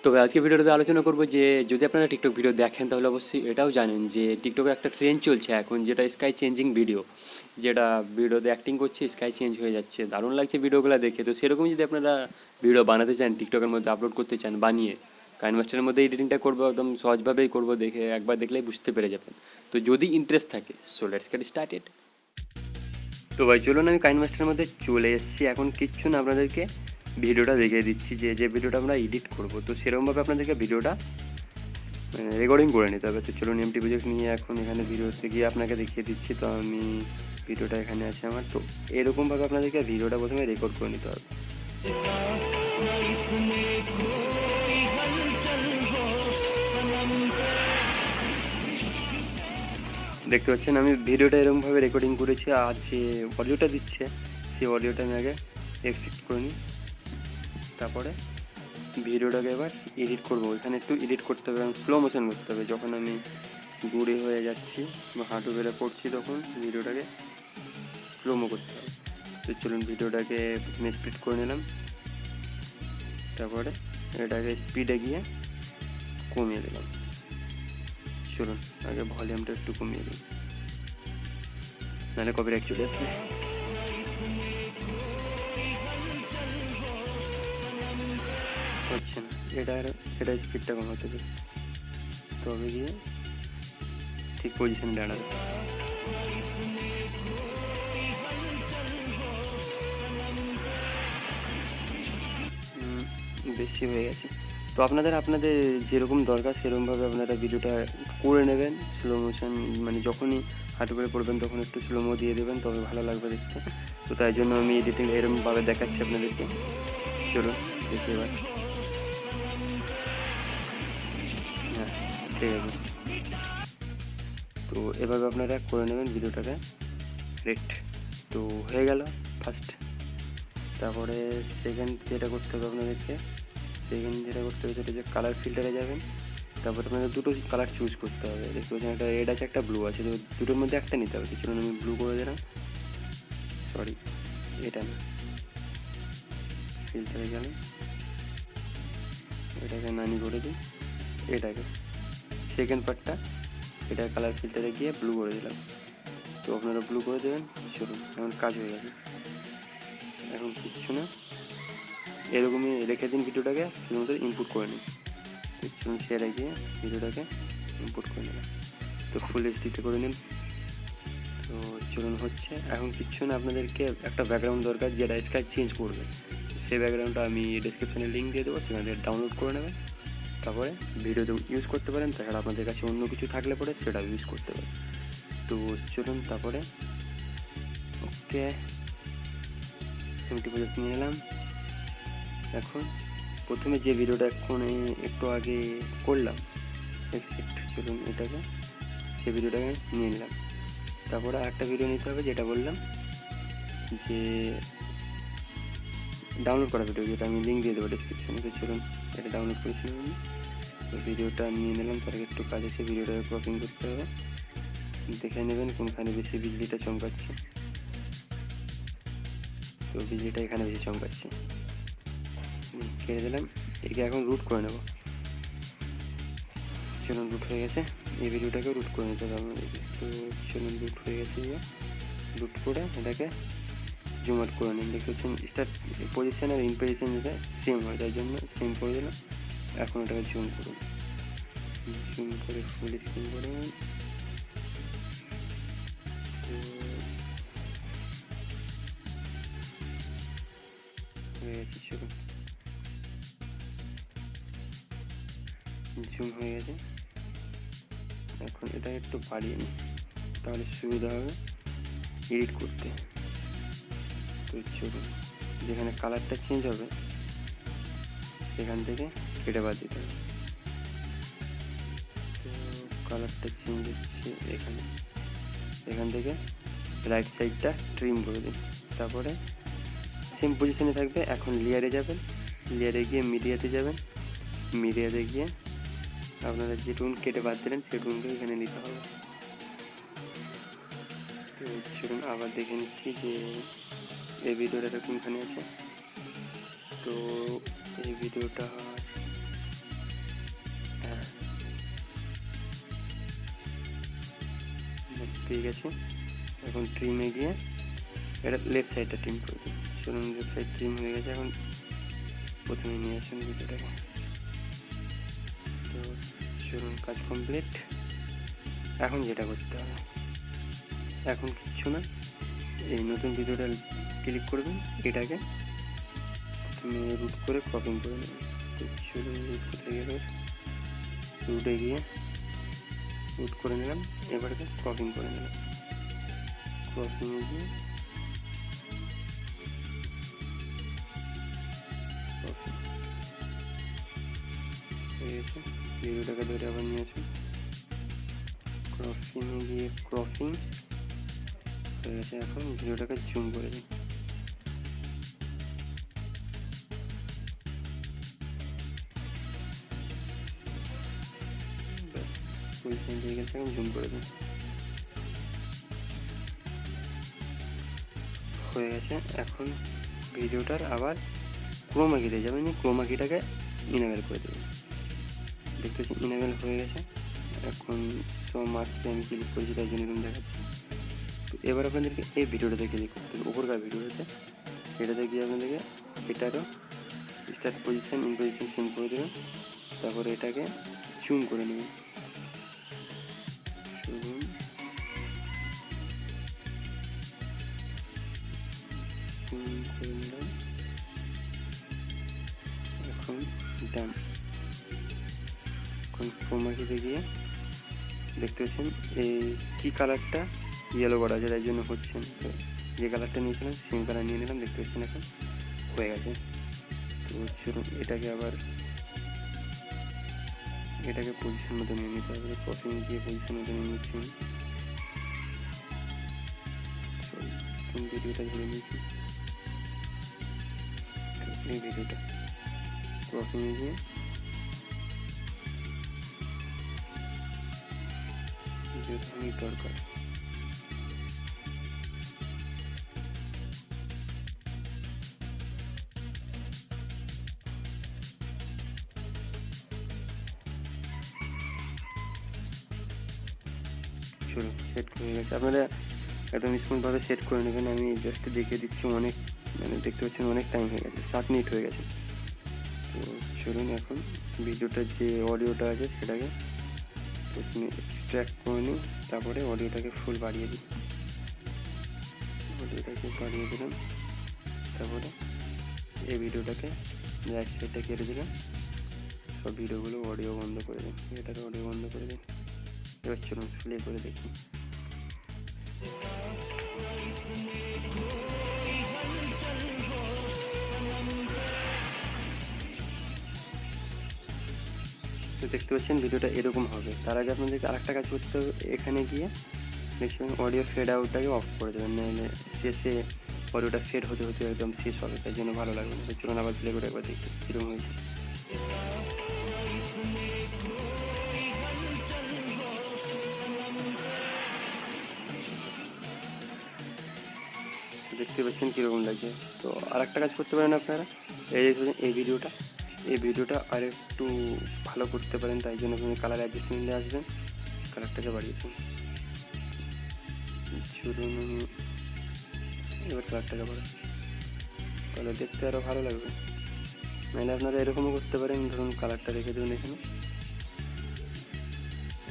তবে আজকে ভিডিওটাতে আলোচনা করব যে যদি আপনারা টিকটক ভিডিও দেখেন তাহলে অবশ্যই এটাও জানেন যে টিকটকে একটা ট্রেন্ড চলছে এখন, যেটা স্কাই চেঞ্জিং ভিডিও, যেটা ভিডিওতে অ্যাক্টিং করছে স্কাই চেঞ্জ হয়ে যাচ্ছে, দারুণ লাগছে ভিডিওগুলো দেখে। তো সেরকমই যদি আপনারা ভিডিও বানাতে চান, টিকটকের মধ্যে আপলোড করতে চান, বানিয়ে কাইনমাস্টারের মধ্যে এডিটিংটা করবো, একদম সহজভাবেই করবো, দেখে একবার দেখলেই বুঝতে পেরে যাবেন। তো যদি ইন্টারেস্ট থাকে সো লেটস গেট স্টার্টেড। তো ভাই চলুন, আমি কাইনমাস্টারের মধ্যে চলে এসেছি। এখন কিচ্ছু না, আপনাদেরকে ভিডিওটা দেখিয়ে দিচ্ছি যে যে ভিডিওটা আমরা এডিট করব। তো সেরকমভাবে আপনাদেরকে ভিডিওটা রেকর্ডিং করে নিতে হবে। তো চলুন এমটি প্রজেক্ট নিয়ে এখন এখানে ভিডিওতে গিয়ে আপনাকে দেখিয়ে দিচ্ছি। তো আমি ভিডিওটা এখানে আছে আমার। তো এরকমভাবে আপনাদেরকে ভিডিওটা প্রথমে রেকর্ড করে নিতে হবে। দেখতে পাচ্ছেন আমি ভিডিওটা এরকমভাবে রেকর্ডিং করেছি, আর যে অডিওটা দিচ্ছে সেই অডিওটা আমি আগে এক্সট্রাক্ট করে নিই। তারপরে ভিডিওটাকে এবার এডিট করবো। এখানে একটু এডিট করতে হবে এবং স্লো মোশন করতে হবে। যখন আমি গুঁড়ি হয়ে যাচ্ছি বা হাঁটু বেড়ে পড়ছি তখন ভিডিওটাকে স্লোমো করতে হবে। তো চলুন ভিডিওটাকে প্রথমে স্পিড করে নিলাম, তারপরে এটাকে স্পিডে গিয়ে কমিয়ে দিলাম। চলুন আগে ভলিউমটা একটু কমিয়ে দিই, নাহলে কপিরাইট চলে আসবে। হচ্ছে না, এটা স্পিডটা কমাতে হবে, তবে গিয়ে ঠিক পজিশনে দাঁড়াবে। বেশি হয়ে গেছে। তো আপনাদের যেরকম দরকার সেরকমভাবে আপনারা ভিডিওটা করে নেবেন। স্লো মোশন মানে যখনই হাঁটু করে পড়বেন তখন একটু স্লোমো দিয়ে দেবেন, তবে ভালো লাগবে দেখতে। তো তাই জন্য আমি এডিটিং এরকমভাবে দেখাচ্ছি আপনাদেরকে। চলুন দেখি এবার। হ্যাঁ ঠিক আছে। তো এভাবে আপনারা করে নেবেন ভিডিওটাকে রেট। তো হয়ে গেল ফার্স্ট। তারপরে সেকেন্ড যেটা করতে হবে আপনাদেরকে, যেটা করতে হবে সেটা যে কালার ফিল্টারে যাবেন। তারপরে আপনাদের দুটো কালার চুজ করতে হবে। দেখতে পাচ্ছেন একটা রেড আছে একটা ব্লু আছে, তো দুটোর মধ্যে একটা নিতে হবে। চলুন আমি ব্লু করে দিলাম, সরি এটা না, ফিল্টারে গেলাম, এটাকে নানি করে দিই, এটাকে সেকেন্ড পার্টটা এটা কালার ফিল্টারে গিয়ে ব্লু করে দিলাম। তো আপনারা ব্লু করে দেবেন। চলুন এখন কাজ হয়ে গেছে। এখন কিচ্ছু না, এরকমই রেখে দিন ভিডিওটাকে, শুধুমাত্র ইনপুট করে নিন। তো চলুন সেরে গিয়ে ভিডিওটাকে ইনপুট করে নিলাম। তো ফুল এইচডিতে করে নিন। তো চলুন হচ্ছে। এখন কিচ্ছু না, আপনাদেরকে একটা ব্যাকগ্রাউন্ড দরকার যেটা স্কাই চেঞ্জ করবে। সেই ব্যাকগ্রাউন্ডটা আমি ডিসক্রিপশানে লিঙ্ক দিয়ে দেবো, সেখান থেকে ডাউনলোড করে নেবেন। তারপরে ভিডিওতে ইউজ করতে পারেন, তাছাড়া আপনাদের কাছে অন্য কিছু থাকলে পরে সেটা ইউজ করতে পারেন। তো চলুন তারপরে ওকে এমটি প্রজেক্ট নিয়ে নিলাম। এখন প্রথমে যে ভিডিওটা একটু আগে করলাম এক্সেপ্ট, চলুন এটাকে সেই ভিডিওটাকে নিয়ে নিলাম। তারপরে আরেকটা ভিডিও নিতে হবে যেটা বললাম যে ডাউনলোড করা ভিডিও, যেটা আমি লিঙ্ক দিয়ে দেবো ডিসক্রিপশানে। তো চলুন এটা ডাউনলোড করেছিলাম আমি। তো ভিডিওটা নিয়ে নিলাম, তার একটু কাজ আছে, ভিডিওটাকে ক্রপিং করতে হবে। দেখে নেবেন কোনখানে বেশি বিজলিটা চমকাচ্ছে। তো বিজলিটা এখানে বেশি চমকাচ্ছে, কেটে দিলাম। একে এখন রুট করে নেব। চলুন রুট হয়ে গেছে, এই ভিডিওটাকে রুট করে নিতে হবে আমাদেরকে। তো চলুন রুট হয়ে গেছে, রুট করে এটাকে জুম আউট করে নিন। দেখতে পাচ্ছেন স্টার্ট পজিশন আর ইন পজিশন যেটা সেম হয়, তাই জন্য সেম করে দিলাম। এখন এটাকে জুম করুন, জুম করে ফুল স্ক্রিন করুন। হয়ে গেছে, চলুন জুম হয়ে গেছে। এখন এটা একটু বাড়িয়ে নিই, তাহলে সুবিধা হবে এডিট করতে। তো চলুন যেখানে কালারটা চেঞ্জ হবে সেখান থেকে কেটে বাদ দিতে হবে। তো কালারটা চেঞ্জ হচ্ছে এখান থেকে রাইট সাইডটা ট্রিম করে দিন। তারপরে সেম পজিশনে থাকবে। এখন লেয়ারে যাবেন, লেয়ারে গিয়ে মিডিয়াতে যাবেন, মিডিয়াতে গিয়ে আপনারা যে টুন কেটে বাদ দিলেন সেই টুনটা এখানে নিতে হবে। তো চলুন আবার দেখে নিচ্ছি যে এই ভিডিওটা কোনখানে আছে। তো এই ভিডিওটা পেয়ে গেছি। এখন ট্রিমে গিয়ে এটা লেফট সাইডটা ট্রিম করে দিই। চলুন, লেফট সাইড ট্রিম হয়ে গেছে। এখন প্রথমে নিয়ে আসুন ভিডিওটাকে। তো চলুন, কাজ কমপ্লিট। এখন যেটা করতে হবে, এখন কিচ্ছু না, এই নতুন ভিডিওটা ক্লিক করবেন, এটাকে প্রথমে রুট করে ক্রপিং করে নেবেন। তো চলুন, রুট কোথায় গেল, রুটে গিয়ে রুট করে নিলাম। এবারে ক্রপিং করে নিলাম। ক্রপিংয়ে গিয়ে ক্রপিং হয়ে গেছে। ভিডিওটাকে ধরে আবার নিয়ে আসুন। ক্রপিংয়ে গিয়ে ক্রপিং হয়ে গেছে। এখন ভিডিওটাকে জুম করে দিন। ব্যাস, পজিশন হয়ে গেছে। এখন জুম করে দিন। হয়ে গেছে। এখন ভিডিওটার আবার ক্রোমা কিতে যাবেন, ক্রোমা কিটাকে ইনেবল করে দেবেন। দেখতে পাচ্ছি ইনেবল হয়ে গেছে। এখন সব মার্ককে আমি ক্লিক করেছি, তাই জন্য এরকম দেখাচ্ছি। তো এবার আপনাদেরকে এই ভিডিওটাতে ক্লিক করতে হবে, উপরকার ভিডিওটাতে। এটাতে গিয়ে আপনাদেরকে এটারও start position, in position same করে দেবেন। তারপরে এটাকে জুম করে নেবেন। জুম করে নিলাম। এখন ডান। এখন ক্রোমা কিতে গিয়ে দেখতে পাচ্ছেন এই কি কালারটা ইয়েলো করা আছে, তাই জন্য হচ্ছে। তো যে কালারটা নিয়েছিলাম সেম কালার নিয়ে নিলাম। দেখতে পাচ্ছেন এখন হয়ে গেছে। তো চলুন, এটাকে আবার এটাকে পজিশন মতো নিয়ে নিতে হবে। ক্রপিং গিয়ে পজিশন মতো নিয়ে নিচ্ছি। কোন ভিডিওটা ধরে নিয়েছি, এই ভিডিওটা ক্রপিং গিয়ে যেহেতু আমি দরকার চলো, সেট হয়ে গেছে। আপনারা একদম স্মুথভাবে সেট করে নেবেন। আমি জাস্ট দেখিয়ে দিচ্ছি। অনেক দেখতে পাচ্ছেন অনেক টাইম হয়ে গেছে, 7 মিনিট হয়ে গেছে। তো চলুন, এখন ভিডিওটার যে অডিওটা আছে সেটাকে প্রথমে এক্সট্র্যাক্ট করে নিই, তারপরে অডিওটাকে ফুল বাড়িয়ে দিই। অডিওটাকে বাড়িয়ে দিলাম, তারপরে এই ভিডিওটাকে এক সাইডটা কেটে দিলাম। সব ভিডিওগুলো অডিও বন্ধ করে দিন, এটাকে অডিও বন্ধ করে দিন। এবার চলুন প্লে করে দেখি। তো দেখতে পাচ্ছেন ভিডিওটা এরকম হবে। তার আগে আপনাদেরকে আরেকটা কাজ করতে হবে, এখানে গিয়ে দেখছেন অডিও ফেড আউটটাকে অফ করে দেবেন, নাহলে শেষে অডিওটা ফেড হতে হতে একদম শেষ হবে, তাই জন্য ভালো লাগবে না। চলুন আবার প্লে করে একবার দেখি কীরকম হয়েছে। দেখতে পাচ্ছেন কীরকম লাগছে। তো আরেকটা কাজ করতে পারেন আপনারা, এই দেখতে এই ভিডিওটা আর একটু ভালো করতে পারেন, তাই জন্য আপনি কালার অ্যাডজাস্টমেন্টে আসবেন, কালারটাকে বাড়িয়ে দিন। চলুন এবার কালারটাকে বাড়ান, তাহলে দেখতে আরও ভালো লাগবে। নাহলে আপনারা এরকমও করতে পারেন, ধরুন কালারটা রেখে দেবেন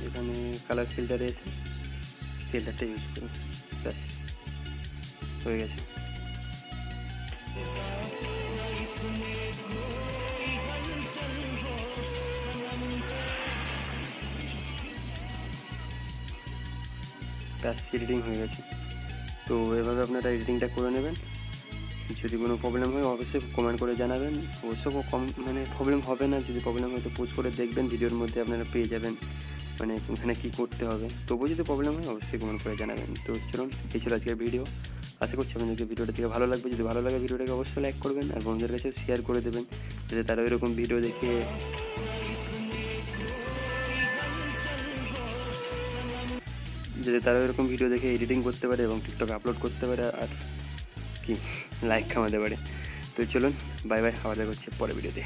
এখানে কালার ফিল্টারে এসে ফিল্টারটা ইউজ করুন। ব্যাস, হয়ে গেছে। ব্যাস, এডিটিং হয়ে গেছে। তো এভাবে আপনারা এডিটিংটা করে নেবেন। যদি কোনো প্রবলেম হয় অবশ্যই কমেন্ট করে জানাবেন। অবশ্য প্রবলেম হবে না, যদি প্রবলেম হয় তো পোস্ট করে দেখবেন, ভিডিওর মধ্যে আপনারা পেয়ে যাবেন মানে ওখানে কী করতে হবে। তবুও যদি প্রবলেম হয় অবশ্যই কমেন্ট করে জানাবেন। তো চলুন, এই ছিল আজকের ভিডিও। আশা করছি আপনাদেরকে ভিডিওটা থেকে ভালো লাগবে। যদি ভালো লাগে ভিডিওটাকে অবশ্যই লাইক করবেন, আর বন্ধুদের কাছেও শেয়ার করে দেবেন, যাতে তারা এরকম ভিডিও দেখে এডিটিং করতে পারে এবং টিকটকে আপলোড করতে পারে, আর কি লাইক কামাতে পারে। তো চলুন, বাই বাই, আবার দেখা হচ্ছে পরের ভিডিওতে।